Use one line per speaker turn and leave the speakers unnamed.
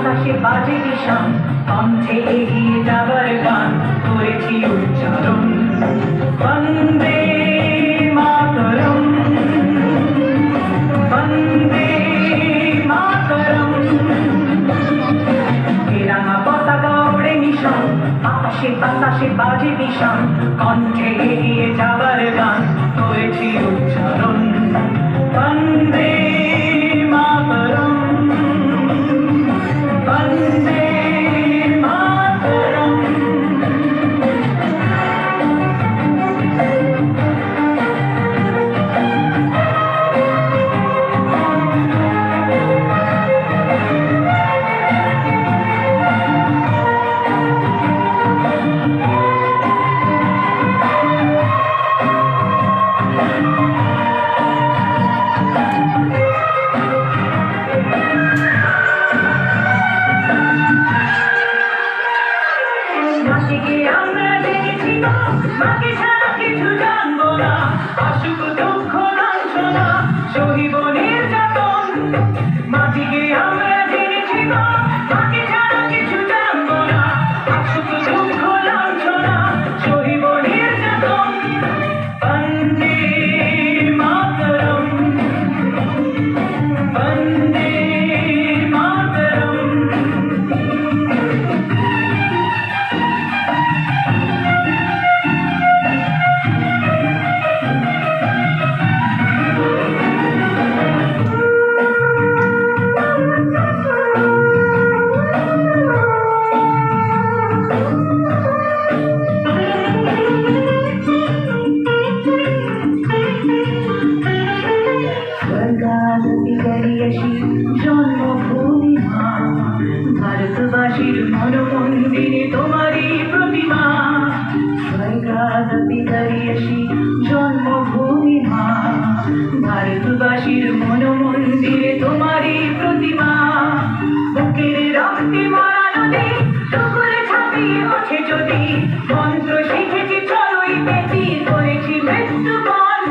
বাতাসে বাজে কিষান, কণ্ঠে এগিয়ে যাবার গান করেছি উচ্চারণ। বন্দে মাতরম, বন্দে মাতরম। রাঙা পতাকা ওড়ে নিশান, আকাশে বাতাসে বাজে কিষান, কণ্ঠে এগিয়ে যাবার গান করেছি উচ্চারণ। বন্দে মাতরম, বন্দে মাতরম। আমরা জেনেছি না, মাকে ছাড়া কিছু জানবো না, আসুক দুঃখ লাঞ্ছনা সহিব নির্যাতন। মাটিকে আমরা জেনেছি না, মাকে ছাড়া কিছু জানবো না, আসুক দুঃখ লাঞ্ছনা সহিব নির্যাতন। বন্দে মাতরম, বন্দে মাতরম। জন্মভূমি মা, ভারতবাসীর মনমন্দিরে তোমারই প্রতিমা। স্বর্গাদপি গরিয়সী জন্মভূমি মা, ভারতবাসীর মনমন্দিরে তোমারই প্রতিমা। বুকের রক্তে